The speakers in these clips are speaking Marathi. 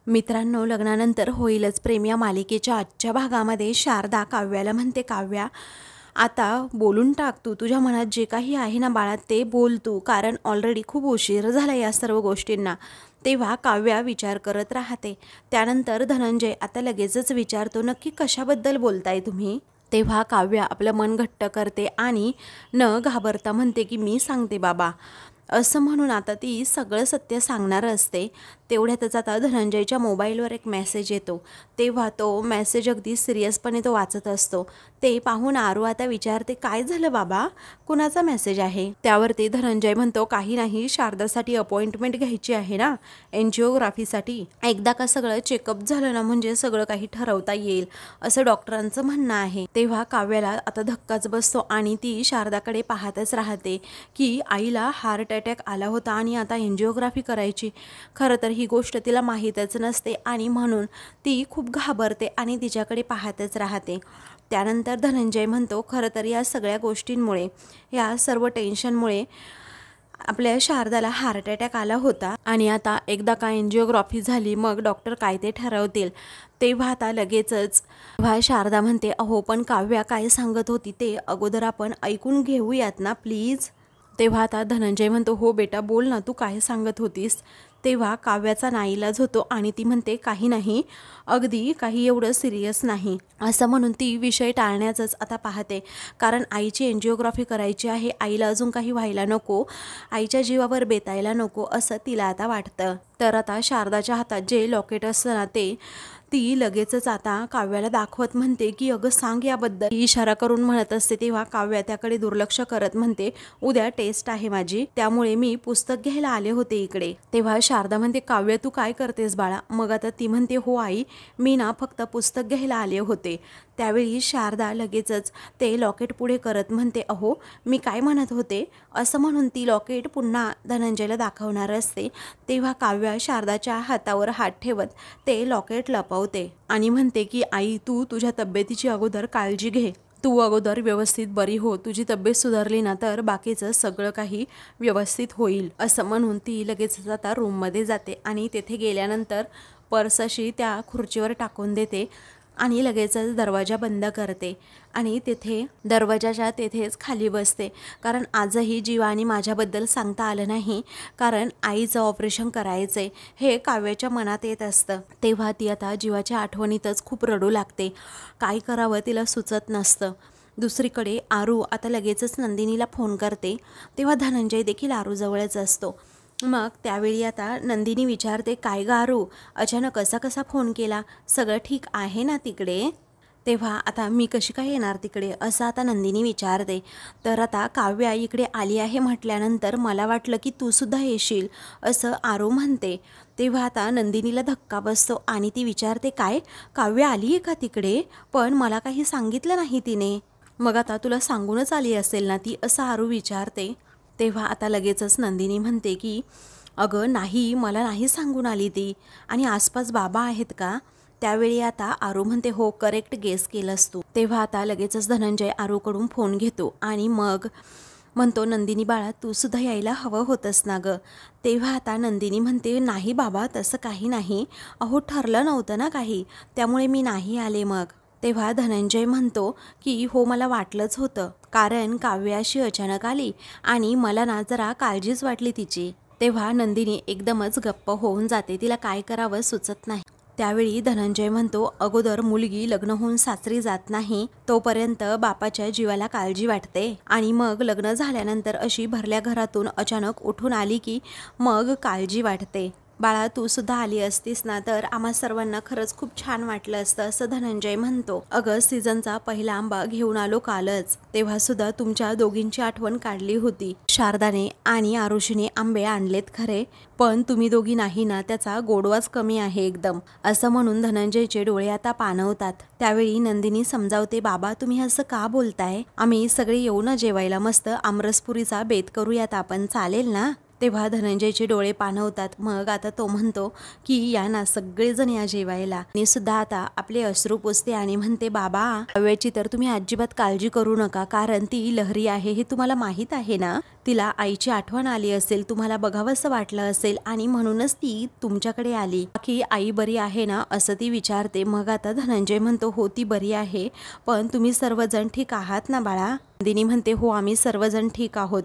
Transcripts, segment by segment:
मित्रांनो, लग्नानंतर होईलच प्रेम या मालिकेच्या आजच्या भागामध्ये शारदा काव्याला म्हणते, काव्या आता बोलून टाक, तू तुझ्या मनात जे काही आहे ना बाळा ते बोल तू, कारण ऑलरेडी खूप उशीर झाला या सर्व गोष्टींना. तेव्हा काव्या विचार करत राहते. त्यानंतर धनंजय आता लगेचच विचारतो, नक्की कशाबद्दल बोलताय तुम्ही? तेव्हा काव्या आपलं मन घट्ट करते आणि न घाबरता म्हणते की मी सांगते बाबा, असं म्हणून आता ती सगळं सत्य सांगणार असते. तेवढ्यातच आता धनंजयच्या मोबाईलवर एक मेसेज येतो. तेव्हा तो मेसेज अगदी सिरियसपणे तो वाचत असतो. ते पाहून आरू आता विचारते, काय झालं बाबा, कुणाचा मेसेज आहे? त्यावरती धनंजय म्हणतो, काही नाही, शारदासाठी अपॉइंटमेंट घ्यायची आहे ना एन्जिओग्राफीसाठी. एकदा का सगळं चेकअप झालं ना म्हणजे सगळं काही ठरवता येईल असं डॉक्टरांचं म्हणणं आहे. तेव्हा काव्याला आता धक्काच बसतो आणि ती शारदाकडे पाहतच राहते की आईला हार्ट अटॅक आला होता आणि आता एन्जिओग्राफी करायची. खरं तर ही गोष्ट तिला माहीतच नसते आणि म्हणून ती खूप घाबरते आणि तिच्याकडे पाहतच राहते. त्यानंतर धनंजय म्हणतो, खरं तर या सगळ्या गोष्टींमुळे, या सर्व टेन्शनमुळे आपल्या शारदाला हार्ट अटॅक आला होता आणि आता एकदा का एन्जिओग्राफी झाली मग डॉक्टर काय ते ठरवतील. तेव्हा आता लगेचच शारदा म्हणते, अहो पण काव्या काय सांगत होती ते अगोदर आपण ऐकून घेऊयात ना प्लीज. तेव्हा आता धनंजय म्हणतो, हो बेटा बोल ना, तू काय सांगत होतीस? तेव्हा काव्याचा नाईलाज होतो आणि ती म्हणते, काही नाही, अगदी काही एवढं सिरियस नाही, असं म्हणून ती विषय टाळण्याचंच आता पाहते. कारण आईची एन्जिओग्राफी करायची आहे, आईला अजून काही व्हायला नको, आईच्या जीवावर बेतायला नको असं तिला आता वाटतं. तर आता शारदाच्या हातात जे लॉकेट असतं ना ते ती लगेचच आता काव्याला दाखवत म्हणते की अगं सांग याबद्दल. इशारा करून म्हणत असते. तेव्हा काव्या त्याकडे दुर्लक्ष करत म्हणते, उद्या टेस्ट आहे माझी, त्यामुळे मी पुस्तक घ्यायला आले होते इकडे. तेव्हा शारदा म्हणते, काव्या तू काय करतेस बाळा? मग आता ती म्हणते, हो आई, मी ना फक्त पुस्तक घ्यायला आले होते. त्यावेळी शारदा लगेचच ते लॉकेट पुढे करत म्हणते, अहो मी काय म्हणत होते, असं म्हणून ती लॉकेट पुन्हा धनंजयला दाखवणार असते. तेव्हा काव्या शारदाच्या हातावर हात ठेवत ते लॉकेट लपवते आणि म्हणते की आई, तू तुझ्या तब्येतीची अगोदर काळजी घे, तू अगोदर व्यवस्थित बरी हो, तुझी तब्येत सुधारली ना तर बाकीचं सगळं काही व्यवस्थित होईल. असं म्हणून ती लगेच आता रूममध्ये जाते आणि तेथे गेल्यानंतर पर्स अशी त्या खुर्चीवर टाकून देते आणि लगेचच दरवाजा बंद करते आणि तेथे दरवाजाच्या तेथेच खाली बसते. कारण आजही जीवानी माझ्याबद्दल सांगता आलं नाही, कारण आईचं ऑपरेशन करायचं आहे हे काव्याच्या मनात येत असतं. तेव्हा ती आता जीवाच्या आठवणीतच खूप रडू लागते. काय करावं तिला सुचत नसतं. दुसरीकडे आरू आता लगेचच नंदिनीला फोन करते. तेव्हा धनंजय देखील आरूजवळच असतो. मग त्यावेळी आता नंदिनी विचारते, काय ग आरू, अचानक कसा फोन केला, सगळं ठीक आहे ना तिकडे? तेव्हा आता मी कशी काय येणार तिकडे, असं आता नंदिनी विचारते. तर आता काव्या इकडे आली आहे म्हटल्यानंतर मला वाटलं की तू सुद्धा येशील, असं आरू म्हणते. तेव्हा आता नंदिनीला धक्का बसतो आणि ती विचारते, काय काव्या आली आहे का तिकडे? पण मला काही सांगितलं नाही तिने. मग आता तुला सांगूनच आली असेल ना ती, असं आरू विचारते. तेव्हा आता लगेचच नंदिनी म्हणते की अगं नाही, मला नाही सांगून आली ती, आणि आसपास बाबा आहेत का? त्यावेळी आता आरू म्हणते, हो करेक्ट गेस केलंस तू. तेव्हा आता लगेचच धनंजय आरूकडून फोन घेतो आणि मग म्हणतो, नंदिनी बाळा तू सुद्धा यायला हवं होतंस ना गं. तेव्हा आता नंदिनी म्हणते, नाही बाबा तसं काही नाही, अहो ठरलं नव्हतं ना काही, त्यामुळे मी नाही आले. मग तेव्हा धनंजय म्हणतो की हो मला वाटलंच होतं, कारण काव्या अशी अचानक आली आणि मला ना जरा काळजीच वाटली तिची. तेव्हा नंदिनी एकदमच गप्प होऊन जाते, तिला काय करावं सुचत नाही. त्यावेळी धनंजय म्हणतो, अगोदर मुलगी लग्न होऊन सासरी जात नाही तोपर्यंत बापाच्या जीवाला काळजी वाटते, आणि मग लग्न झाल्यानंतर अशी भरल्या घरातून अचानक उठून आली की मग काळजी वाटते. बाळा तू सुद्धा आली असतीस ना तर आम्हा सर्वांना खरंच खूप छान वाटलं असतं, असं धनंजय म्हणतो. अगं सीझनचा पहिला आंबा घेऊन आलो कालच, तेव्हा सुद्धा तुमच्या दोघींची आठवण काढली होती. शारदाने आणि आरुषीने आंबे आणलेत खरे, पण तुम्ही दोघी नाही ना, त्याचा गोडवाच कमी आहे एकदम, असं म्हणून धनंजयचे डोळे आता पाणवतात. त्यावेळी नंदिनी समजावते, बाबा तुम्ही असं का बोलताय, आम्ही सगळे येऊ ना जेवायला, मस्त आमरसपुरीचा बेत करूयात आपण, चालेल ना? तेव्हा धनंजयचे डोळे पाणवतात. मग आता तो म्हणतो की या ना सगळेजण या जेवायला. आणि सुद्धा आता आपले अश्रू पुसते आणि म्हणते बाबा काव्याची तर तुम्ही अजिबात काळजी करू नका, कारण ती लहरी आहे हे तुम्हाला माहीत आहे ना. तिला आईची आठवण आली असेल, तुम्हाला बघावंसं वाटलं असेल आणि म्हणूनच ती तुमच्याकडे आली. बाकी आई बरी आहे ना असं ती विचारते. मग आता धनंजय म्हणतो हो ती बरी आहे, पण तुम्ही सर्वजण ठीक आहात ना बाळा. नंदिनी म्हणते हो आम्ही सर्वजण ठीक आहोत.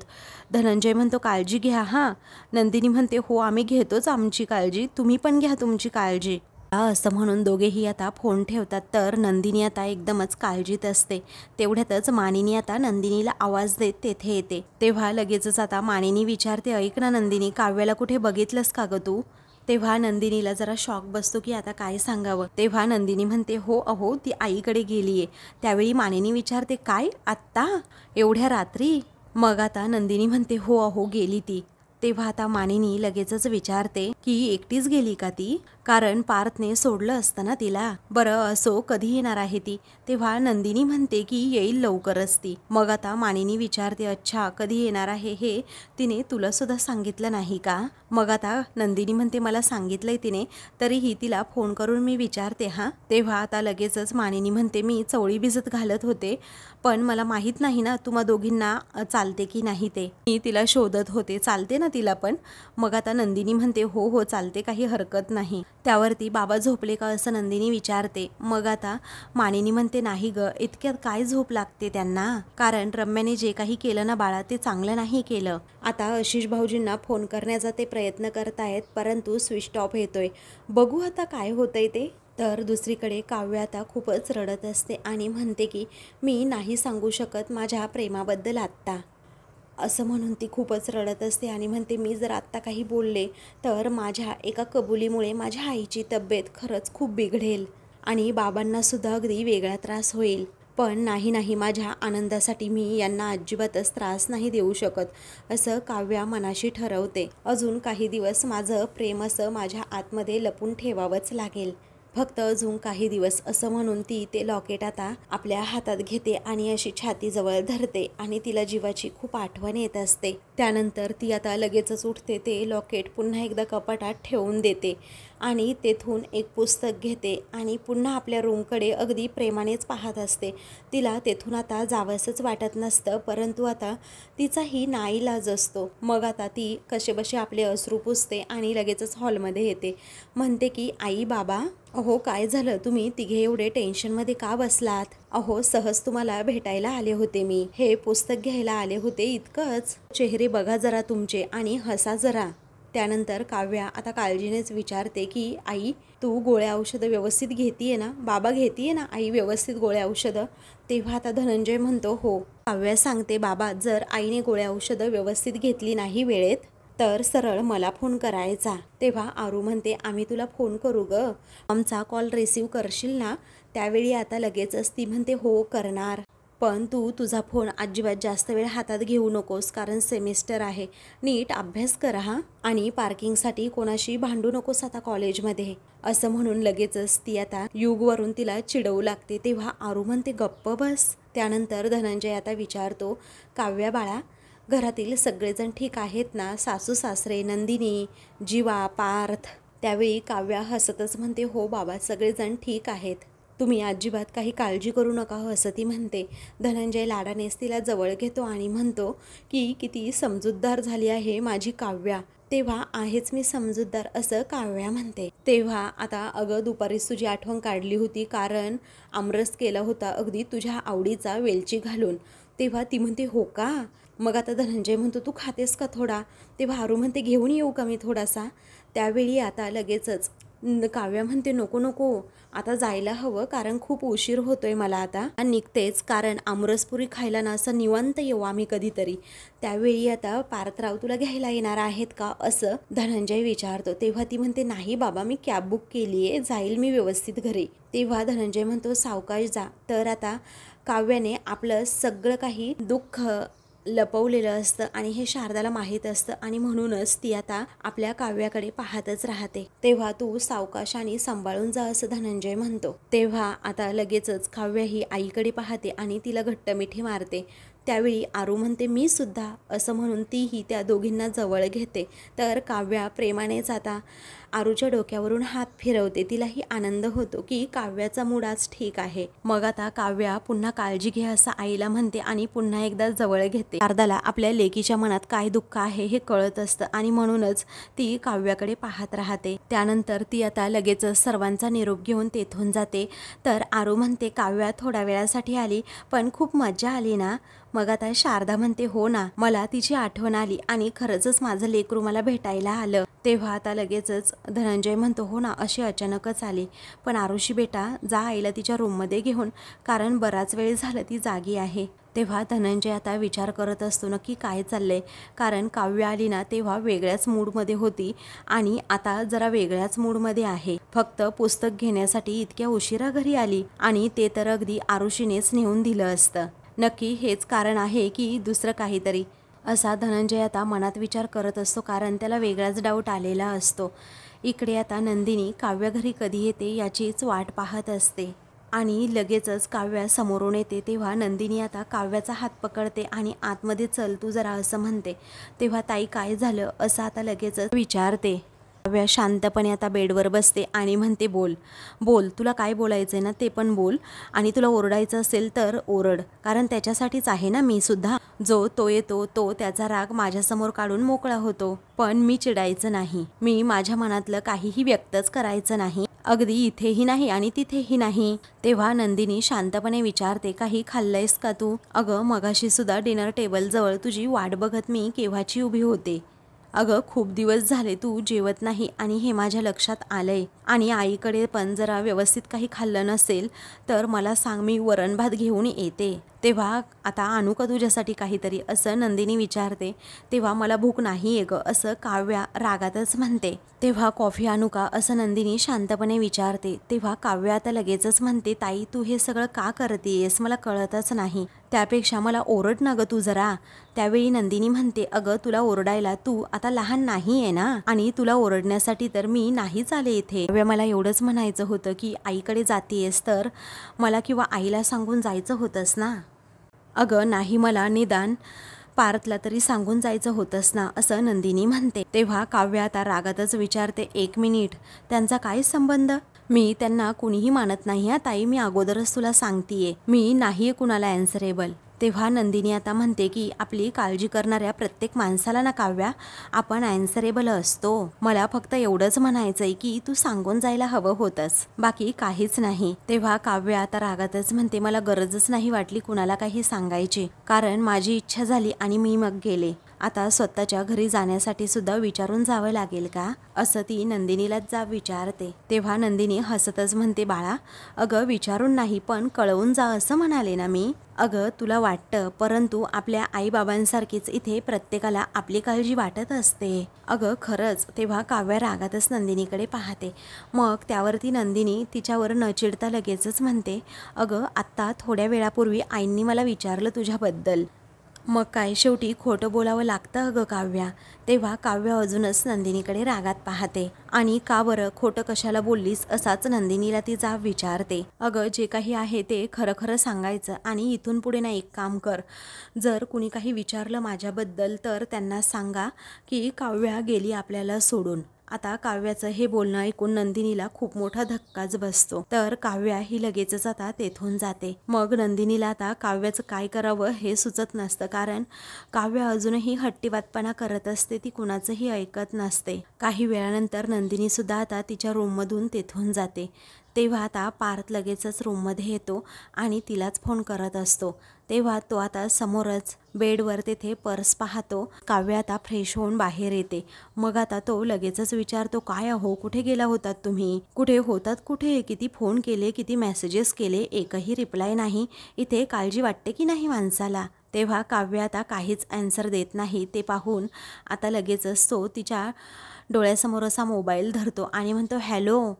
धनंजय म्हणतो काळजी घ्या हां. नंदिनी म्हणते हो आम्ही घेतोच आमची काळजी, तुम्ही पण घ्या तुमची काळजी. असं म्हणून दोघेही आता फोन ठेवतात. तर नंदिनी आता एकदमच काळजीत असते. तेवढ्यातच मानिनी आता नंदिनीला आवाज देत तेथे येते. तेव्हा लगेचच आता मानिनी विचारते ऐक ना नंदिनी, काव्याला कुठे बघितलंस का ग तू. तेव्हा नंदिनीला जरा शॉक बसतो की आता काय सांगावं. तेव्हा नंदिनी म्हणते हो अहो ती आईकडे गेलीये. त्यावेळी मानिनी विचारते काय आत्ता एवढ्या रात्री. मग आता नंदिनी म्हणते हो अहो गेली ती. तेव्हा आता मानिनी लगेचच विचारते की एकटीच गेली का ती, कारण पार्थने सोडलं असतं ना तिला. बरं असो कधी येणार आहे ती. तेव्हा नंदिनी म्हणते की येईल लवकरच ती. मग आता मानिनी विचारते अच्छा कधी येणार आहे हे तिने तुला सुद्धा सांगितलं नाही का. मग आता नंदिनी म्हणते मला सांगितलंय तिने, तरीही तिला फोन करून मी विचारते हां. तेव्हा आता लगेचच मानिनी म्हणते मी चवळी भिजत घालत होते, पण मला माहीत नाही ना तुम्हा दोघींना चालते की नाही ते. मी तिला शोधत होते, चालते ना तिला पण. मग आता नंदिनी म्हणते हो हो चालते काही हरकत नाही. त्यावरती बाबा झोपले का असं नंदिनी विचारते. मग आता मानिनी म्हणते नाही ग इतक्यात काय झोप लागते त्यांना, कारण रम्याने जे काही केलं ना बाळा ते चांगलं नाही केलं. आता आशिष भाऊजींना फोन करण्याचा ते प्रयत्न करतायत, परंतु स्विच ऑफ येतोय. बघू आता काय होतंय ते. तर दुसरीकडे काव्य आता खूपच रडत असते आणि म्हणते की मी नाही सांगू शकत माझ्या प्रेमाबद्दल आत्ता, असं म्हणून ती खूपच रडत असते आणि म्हणते मी जर आत्ता काही बोलले तर माझ्या एका कबुलीमुळे माझ्या आईची तब्येत खरंच खूप बिघडेल आणि बाबांनासुद्धा अगदी वेगळा त्रास होईल. पण नाही माझ्या आनंदासाठी मी यांना अजिबातच त्रास नाही देऊ शकत, असं काव्या मनाशी ठरवते. अजून काही दिवस माझं प्रेम असं माझ्या आतमध्ये लपून ठेवावंच लागेल, फक्त अजून काही दिवस, असं म्हणून ती ते लॉकेट आता आपल्या हातात घेते आणि अशी छातीजवळ धरते आणि तिला जीवाची खूप आठवण येत असते. त्यानंतर ती आता लगेचच उठते, ते लॉकेट पुन्हा एकदा कपाटात ठेवून देते आणि तेथून एक पुस्तक घेते आणि पुन्हा आपल्या रूमकडे अगदी प्रेमानेच पाहत असते. तिला तेथून आता जावंसंच वाटत नसतं, परंतु आता तिचाही नाईलाज असतो. मग आता ती कसेबसे आपले अश्रू पुसते आणि लगेचच हॉलमध्ये येते. म्हणते की आई बाबा अहो काय झालं, तुम्ही तिघे एवढे टेन्शनमध्ये का बसलात. अहो सहज तुम्हाला भेटायला आले होते, मी हे पुस्तक घ्यायला आले होते इतकंच. चेहरे बघा जरा तुमचे आणि हसा जरा. त्यानंतर काव्या आता काळजीनेच विचारते की आई तू गोळ्या औषधं व्यवस्थित घेतीये ना, बाबा घेतीये ना आई व्यवस्थित गोळ्या औषधं. तेव्हा आता धनंजय म्हणतो हो. काव्या सांगते बाबा जर आईने गोळ्या औषधं व्यवस्थित घेतली नाही वेळेत तर सरळ मला फोन करायचा. तेव्हा आरू म्हणते आम्ही तुला फोन करू ग, आमचा कॉल रिसीव करशील ना. त्यावेळी आता लगेचच ती म्हणते हो करणार, पण तू तुझा फोन अजिबात जास्त वेळ हातात घेऊ नकोस, कारण सेमिस्टर आहे, नीट अभ्यास कर हां, आणि पार्किंगसाठी कोणाशी भांडू नकोस आता कॉलेजमध्ये, असं म्हणून लगेचच ती आता युगवरून तिला चिडवू लागते. तेव्हा आरू म्हणते गप्प बस. त्यानंतर धनंजय आता विचारतो काव्या बाळा घरातील सगळेजण ठीक आहेत ना, सासू सासरे नंदिनी जीवा पार्थ. त्यावेळी काव्या हसतच म्हणते हो बाबा सगळेजण ठीक आहेत, तुम्ही अजिबात काही काळजी करू नका असं ती म्हणते. धनंजय लाडानेच तिला जवळ घेतो आणि म्हणतो की किती समजूतदार झाली आहे माझी काव्या. तेव्हा आहेच मी समजूतदार असं काव्या म्हणते. तेव्हा आता अगं दुपारीच तुझी आठवण काढली होती, कारण आमरस केला होता अगदी तुझ्या आवडीचा वेलची घालून. तेव्हा ती म्हणते हो का. मग आता धनंजय म्हणतो तू खातेस का थोडा. तेव्हा आरू म्हणते घेऊन येऊ का मी थोडासा. त्यावेळी आता लगेचच काव्या म्हणते नको नको आता जायला हवं, कारण खूप उशीर होतोय मला आता निघतेच, कारण आमरसपुरी खायला ना असं निवांत येऊ आम्ही कधीतरी. त्यावेळी आता पार्थराव तुला घ्यायला येणार आहेत का असं धनंजय विचारतो. तेव्हा ती म्हणते नाही बाबा मी कॅब बुक केली आहे, जाईल मी व्यवस्थित घरी. तेव्हा धनंजय म्हणतो सावकाश जा. तर आता काव्याने आपलं सगळं काही दुःख लपवलेलं असतं आणि हे शारदाला माहीत असतं आणि म्हणूनच ती आता आपल्या काव्याकडे पाहतच राहते. तेव्हा तू सावकाशाने सांभाळून जा असं धनंजय म्हणतो. तेव्हा आता लगेचच काव्या ही आईकडे पाहते आणि तिला घट्ट मिठी मारते. त्यावेळी आरू म्हणते मी सुद्धा, असं म्हणून तीही त्या दोघींना जवळ घेते. तर काव्या प्रेमानेच आता आरूच्या डोक्यावरून हात फिरवते. तिलाही आनंद होतो की काव्याचा मूड आज ठीक आहे. मग आता काव्या पुन्हा काळजी घे असं आईला म्हणते आणि पुन्हा एकदा जवळ घेते. शारदाला आपल्या लेकीच्या मनात काय दुःख आहे हे कळत असतं आणि म्हणूनच ती काव्याकडे पाहत राहते. त्यानंतर ती आता लगेचच सर्वांचा निरोप घेऊन तेथून जाते. तर आरू म्हणते काव्या थोड्या वेळासाठी आली पण खूप मजा आली ना. मग आता शारदा म्हणते हो ना, मला तिची आठवण आली आणि खरंच माझं लेकरू मला भेटायला आलं. तेव्हा आता लगेचच धनंजय म्हणतो हो ना, अशी अचानकच आली. पण आरुषी बेटा जा आईला तिच्या रूममध्ये घेऊन, कारण बराच वेळ झालं ती जागी आहे. तेव्हा धनंजय आता विचार करत असतो नक्की काय चाललंय, कारण काव्य आली ना तेव्हा वेगळ्याच मूडमध्ये होती आणि आता जरा वेगळ्याच मूडमध्ये आहे. फक्त पुस्तक घेण्यासाठी इतक्या उशिरा घरी आली आणि ते तर अगदी आरुषीनेच नेऊन दिलं असतं. नक्की हेच कारण आहे की दुसरं काहीतरी, असा धनंजय आता मनात विचार करत असतो, कारण त्याला वेगळाच डाऊट आलेला असतो. इकडे आता नंदिनी काव्या घरी कधी येते याचीच वाट पाहत असते आणि लगेचच काव्या समोरून येते. तेव्हा नंदिनी आता काव्याचा हात पकडते आणि आतमध्ये चल तू जरा असं म्हणते. तेव्हा ताई काय झालं असं आता लगेचच विचारते. काव्या शांतपणे आता बेडवर बसते आणि म्हणते बोल बोल, तुला काय बोलायचंय ना ते पण बोल, आणि तुला ओरडायचं असेल तर ओरड, कारण त्याच्यासाठीच आहे ना मी सुद्धा. जो तो येतो तो त्याचा राग माझ्यासमोर काढून मोकळा होतो, पण मी चिडायचं नाही, मी माझ्या मनातलं काहीही व्यक्तच करायचं नाही, अगदी इथेही नाही आणि तिथेही नाही. तेव्हा नंदिनी शांतपणे विचारते काही खाल्लंयस का तू? अगं मगाशी सुद्धा डिनर टेबल जवळ तुझी वाट बघत मी केव्हाची उभी होते. अगं खूप दिवस झाले तू जेवत नाही आणि हे माझ्या लक्षात आलंय, आणि आईकडे पण जरा व्यवस्थित काही खाल्लं नसेल तर मला सांग, मी वरण भात घेऊन येते. तेव्हा आता आणू का तुझ्यासाठी काहीतरी असं नंदिनी विचारते. तेव्हा मला भूक नाही आहे गं असं काव्या रागातच म्हणते. तेव्हा कॉफी आणू का असं नंदिनी शांतपणे विचारते. तेव्हा काव्या आता लगेचच म्हणते ताई तू हे सगळं का करतेयस मला कळतच नाही, त्यापेक्षा मला ओरड ना गं तू जरा. त्यावेळी नंदिनी म्हणते अगं तुला ओरडायला तू आता लहान नाही आहे ना, आणि तुला ओरडण्यासाठी तर मी नाहीच आले इथे. मला एवढंच म्हणायचं होतं की आईकडे जातीयेस तर मला किंवा आईला सांगून जायचं होतंस ना. अगं नाही, मला निदान पार्थला तरी सांगून जायचं होतंस ना असं नंदिनी म्हणते. तेव्हा काव्या आता रागातच विचारते एक मिनिट, त्यांचा काय संबंध? मी त्यांना कुणीही मानत नाही हा ताई, मी अगोदरच तुला सांगतीये, मी नाहीये कुणाला ॲन्सरेबल. तेव्हा नंदिनी आता म्हणते की आपली काळजी करणाऱ्या प्रत्येक माणसाला ना काव्या आपण ॲन्सरेबल असतो. मला फक्त एवढंच म्हणायचंय की तू सांगून जायला हवं होतंस, बाकी काहीच नाही. तेव्हा काव्या आता रागातच म्हणते मला गरजच नाही वाटली कुणाला काही सांगायची, कारण माझी इच्छा झाली आणि मी मग गेले. आता स्वतःच्या घरी जाण्यासाठी सुद्धा विचारून जावं लागेल का असं ती नंदिनीलाच जा विचारते. तेव्हा नंदिनी हसतच म्हणते बाळा अगं विचारून नाही पण कळवून जा असं म्हणाले ना मी. अगं तुला वाटतं, परंतु आपल्या आईबाबांसारखीच इथे प्रत्येकाला आपली काळजी वाटत असते. अगं खरंच. तेव्हा काव्या रागातच नंदिनीकडे पाहते. मग त्यावरती नंदिनी तिच्यावर न चिडता लगेचच म्हणते अगं आत्ता थोड्या वेळापूर्वी आईंनी मला विचारलं तुझ्याबद्दल. मग काय शेवटी खोटं बोलावं लागतं अगं काव्या. तेव्हा काव्य अजूनच नंदिनीकडे रागात पाहते आणि का बरं खोटं कशाला बोललीस असाच नंदिनीला ती जाब विचारते. अगं जे काही आहे ते खरं खरं सांगायचं, आणि इथून पुढे ना एक काम कर, जर कुणी काही विचारलं माझ्याबद्दल तर त्यांना सांगा की काव्या गेली आपल्याला सोडून. आता काव्याचं हे बोलणं ऐकून नंदिनीला खूप मोठा धक्काच बसतो. तर काव्या ही लगेचच आता तेथून जाते. मग नंदिनीला आता काव्याचं काय करावं हे सुचत नसतं, कारण काव्या अजूनही हट्टीवादपणा करत असते, ती कुणाचंही ऐकत नसते. काही वेळानंतर नंदिनी सुद्धा आता तिच्या रूममधून तेथून जाते. तेव्हा आता पार्थ लगेचच रूममध्ये येतो आणि तिलाच फोन करत असतो. तेव्हा तो आता समोरच बेडवर तेथे पर्स पाहतो. काव्य आता फ्रेश होऊन बाहेर येते. मग आता तो लगेचच विचारतो काय अहो कुठे गेला होतात तुम्ही, कुठे होतात कुठे, किती फोन केले, किती मेसेजेस केले, एकही रिप्लाय नाही, इथे काळजी वाटते की नाही माणसाला. तेव्हा काव्य आता काहीच ॲन्सर देत नाही. ते पाहून आता लगेचच तो तिच्या डोळ्यासमोर असा मोबाईल धरतो आणि म्हणतो हॅलो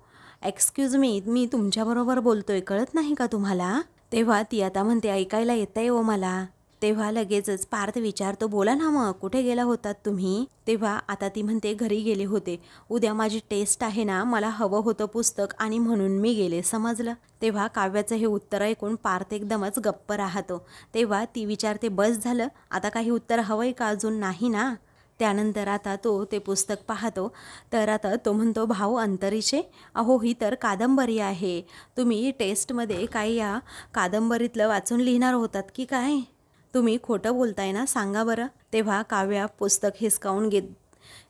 एक्सक्यूज मी तुमच्याबरोबर बोलतोय, कळत नाही का तुम्हाला? तेव्हा ती आता म्हणते ऐकायला येतंय हो मला. तेव्हा लगेचच पार्थ विचारतो, बोला ना मग कुठे गेला होतात तुम्ही? तेव्हा आता ती म्हणते, घरी गेले होते, उद्या माझी टेस्ट आहे ना, मला हवं होतं पुस्तक आणि म्हणून मी गेले, समजलं? तेव्हा काव्याचं हे उत्तर ऐकून पार्थ एकदमच गप्प राहतो. तेव्हा ती विचारते, बस झालं, आता काही उत्तर हवंय का अजून? नाही ना? त्यानंतर आता तो ते पुस्तक पाहतो. तर आता तो म्हणतो, भाऊ अंतरीचे, अहो ही तर कादंबरी आहे, तुम्ही टेस्टमध्ये काय या कादंबरीतलं वाचून लिहिणार होतात की काय? तुम्ही खोटं बोलताय ना, सांगा बरं? तेव्हा काव्या पुस्तक हिसकावून घेत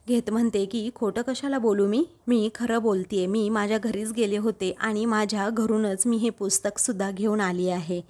घेत म्हणते की खोटं कशाला बोलू मी खरं बोलतेय, मी माझ्या घरीच गेले होते आणि माझ्या घरूनच मी हे पुस्तकसुद्धा घेऊन आली आहे.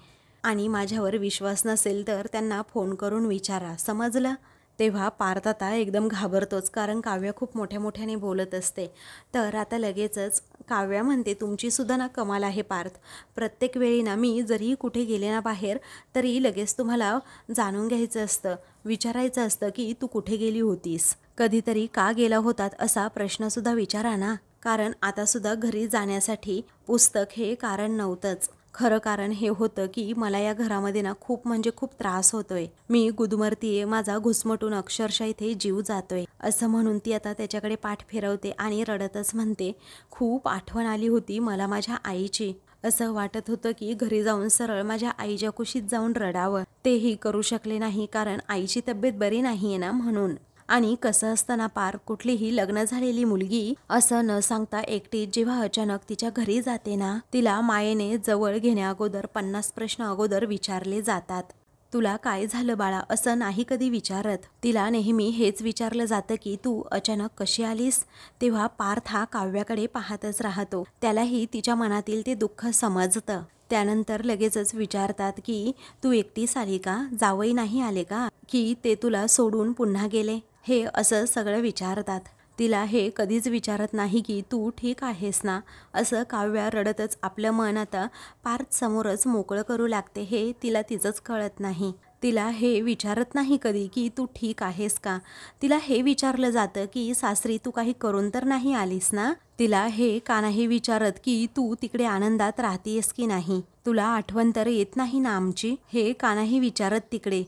आणि माझ्यावर विश्वास नसेल तर त्यांना फोन करून विचारा, समजलं? तेव्हा पार्थ आता एकदम घाबरतोच, कारण काव्या खूप मोठ्या मोठ्याने बोलत असते. तर आता लगेचच काव्या म्हणते, तुमची सुद्धा ना कमाल आहे पार्थ, प्रत्येक वेळी ना मी जरी कुठे गेले ना बाहेर तरी लगेच तुम्हाला जाणून घ्यायचं असतं, विचारायचं असतं की तू कुठे गेली होतीस, कधीतरी का गेला होतात असा प्रश्नसुद्धा विचारा ना. कारण आता सुद्धा घरी जाण्यासाठी पुस्तक हे कारण नव्हतंच, खरं कारण हे होतं की मला या घरामध्ये ना खूप म्हणजे खूप त्रास होतोय, मी गुदमरतीये, माझा घुसमटून अक्षरशः इथे जीव जातोय, असं म्हणून ती आता त्याच्याकडे पाठ फिरवते आणि रडतच म्हणते, खूप आठवण आली होती मला माझ्या आईची, असं वाटत होतं की घरी जाऊन सरळ माझ्या आईच्या कुशीत जाऊन रडावं, तेही करू शकले नाही कारण आईची तब्येत बरी नाहीये ना म्हणून. आणि कसं असताना पार कुठलीही लग्न झालेली मुलगी असं न सांगता एकटी जेव्हा अचानक तिच्या घरी जाते ना, तिला मायेने जवळ घेण्या अगोदर 50 प्रश्न अगोदर विचारले जातात. तुला काय झालं बाळा असं नाही कधी विचारत, तिला नेहमी हेच विचारलं जातं की तू अचानक कशी आलीस? तेव्हा पार्थ हा काव्याकडे पाहतच राहतो, त्यालाही तिच्या मनातील ते दुःख समजतं. त्यानंतर लगेचच विचारतात की तू एकटीच आली का, जावई नाही आले का, की ते तुला सोडून पुन्हा गेले? हे असं सगळं विचारतात. तिला हे कधीच विचारत नाही की तू ठीक आहेस ना, असं काव्या रडतच आपलं मन आता पार्थ समोरच मोकळं करू लागते. हे तिला तिचंच कळत नाही. तिला हे विचारत नाही कधी की तू ठीक आहेस का, तिला हे विचारलं जातं की सासरी तू काही करून तर नाही आलीस ना. तिला हे का नाही विचारत की तू तिकडे आनंदात राहतेस की नाही, तुला आठवण तर येत नाही ना आमची, हे का नाही विचारत तिकडे,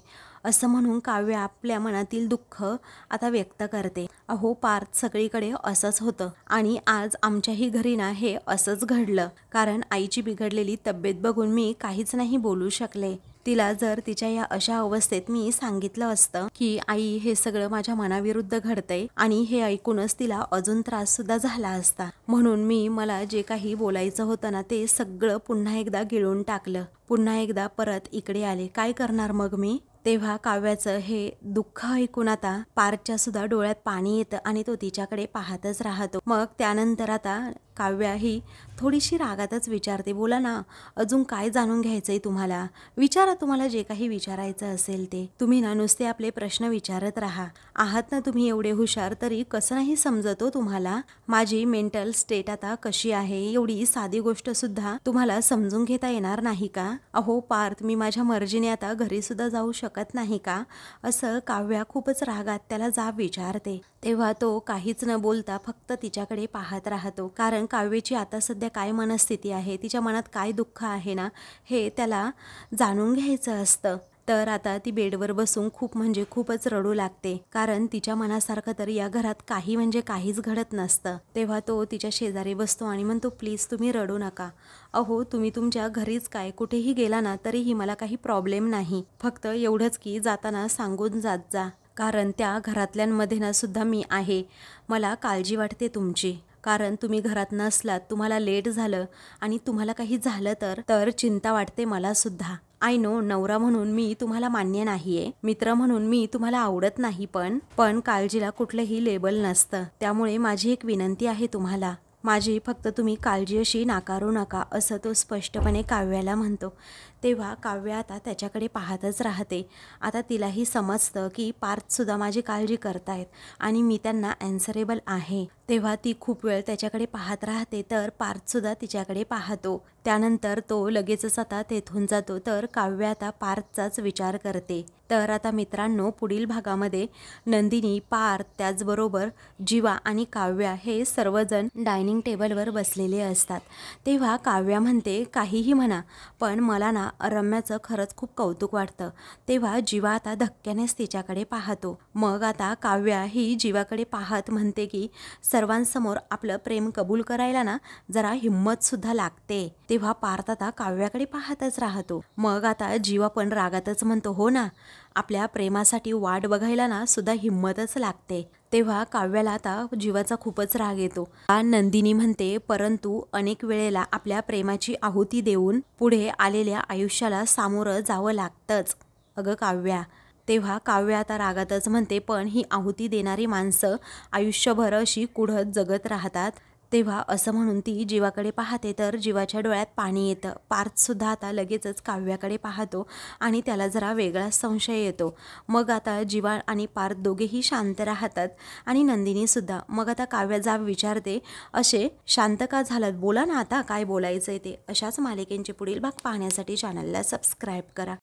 असं म्हणून काव्य आपल्या मनातील दुःख आता व्यक्त करते. अहो पार्थ सगळीकडे असंच होतं आणि आज आमच्याही घरी ना हे असंच घडलं, कारण आईची बिघडलेली तब्येत बघून मी काहीच नाही बोलू शकले. तिला जर तिच्या या अशा अवस्थेत मी सांगितलं असतं की आई हे सगळं माझ्या मनाविरुद्ध घडतंय आणि हे ऐकूनच तिला अजून त्रास सुद्धा झाला असता, म्हणून मला जे काही बोलायचं होतं ना ते सगळं पुन्हा एकदा गिळून टाकलं, पुन्हा एकदा परत इकडे आले, काय करणार मग मी? तेव्हा काव्याचं हे दुःख ऐकून आता पार्थच्या सुद्धा डोळ्यात पाणी येतं आणि तो तिच्याकडे पाहतच राहतो. मग त्यानंतर आता काव्या ही थोडीशी रागातच विचारते, बोला ना अजून काय जाणून घ्यायचंय तुम्हाला, विचारा, तुम्हाला जे काही विचारायचं असेल ते, तुम्ही ना नुसते आपले प्रश्न विचारत राहा, आहात ना तुम्ही एवढे हुशार, तरी कसं नाही समजतो तुम्हाला माझी मेंटल स्टेट आता कशी आहे, एवढी साधी गोष्ट सुद्धा तुम्हाला समजून घेता येणार नाही का? अहो पार्थ, मी माझ्या मर्जीने आता घरी सुद्धा जाऊ शकत नाही का, असं काव्या खूपच रागात त्याला जाब विचारते. तेव्हा तो काहीच न बोलता फक्त तिच्याकडे पाहत राहतो, कारण काव्याची आता सध्या काय मनस्थिती आहे, तिच्या मनात काय दुःख आहे ना हे त्याला जाणून घ्यायचं असतं. तर आता ती बेडवर बसून खूप म्हणजे खूपच रडू लागते, कारण तिच्या मनासारखं तर या घरात काही म्हणजे काहीच घडत नसतं. तेव्हा तो तिच्या शेजारी बसतो आणि म्हणतो, प्लीज तुम्ही रडू नका, अहो तुम्ही तुमच्या घरीच काय कुठेही गेला ना तरीही मला काही प्रॉब्लेम नाही, फक्त एवढंच की जाताना सांगून जात जा, कारण त्या घरातल्यांमध्ये ना सुद्धा मी आहे, मला काळजी वाटते तुमची, कारण तुम्ही घरात नसलात, तुम्हाला लेट झालं आणि तुम्हाला काही झालं तर चिंता वाटते मला सुद्धा. आय नो, नवरा म्हणून मी तुम्हाला मान्य नाहीये, मित्र म्हणून मी तुम्हाला आवडत नाही, पण काळजीला कुठलंही लेबल नसतं, त्यामुळे माझी एक विनंती आहे तुम्हाला, माझी फक्त तुम्ही काळजी अशी नाकारू नका, असं तो स्पष्टपणे काव्याला म्हणतो. तेव्हा काव्या आता त्याच्याकडे पाहतच राहते. आता तिलाही समजतं की पार्थसुद्धा माझी काळजी करतायत आणि मी त्यांना ॲन्सरेबल आहे, तेव्हा ती खूप वेळ त्याच्याकडे पाहत राहते, तर पार्थसुद्धा तिच्याकडे पाहतो. त्यानंतर तो लगेचच आता तेथून जातो. तर काव्य आता पार्थचाच विचार करते. तर आता मित्रांनो, पुढील भागामध्ये नंदिनी, पार्थ, त्याचबरोबर जीवा आणि काव्या हे सर्वजण डायनिंग टेबलवर बसलेले असतात. तेव्हा काव्या म्हणते, काहीही म्हणा, पण मला ना रम्याचं खरंच खूप कौतुक वाटतं. तेव्हा जीवा आता धक्क्यानेच तिच्याकडे पाहतो. मग आता काव्या ही जीवाकडे पाहत म्हणते की सर्वांसमोर आपलं प्रेम कबूल करायला ना जरा हिंमतसुद्धा लागते. तेव्हा पार्थ आता काव्याकडे पाहतच राहतो. मग आता जीवा पण रागातच म्हणतो, हो ना, आपल्या प्रेमासाठी वाट बघायला ना सुद्धा हिंमतच लागते. तेव्हा काव्याला आता जीवाचा खूपच राग येतो. नंदिनी म्हणते, परंतु अनेक वेळेला आपल्या प्रेमाची आहुती देऊन पुढे आलेल्या आयुष्याला सामोरं जावं लागतंच अगं काव्या. तेव्हा काव्या आता रागातच म्हणते, पण ही आहुती देणारी माणसं आयुष्यभर अशी कुढत जगत राहतात. तेव्हा असं म्हणून ती जीवाकडे पाहते, तर जीवाच्या डोळ्यात पाणी येतं. पार्थसुद्धा आता लगेचच काव्याकडे पाहतो आणि त्याला जरा वेगळाच संशय येतो. मग आता जीवा आणि पार्थ दोघेही शांत राहतात आणि नंदिनीसुद्धा. मग आता काव्या जाब विचारते, असे शांत का झालात? बोला ना आता, काय बोलायचं आहे ते. अशाच मालिकेंचे पुढील भाग पाहण्यासाठी चॅनलला सबस्क्राईब करा.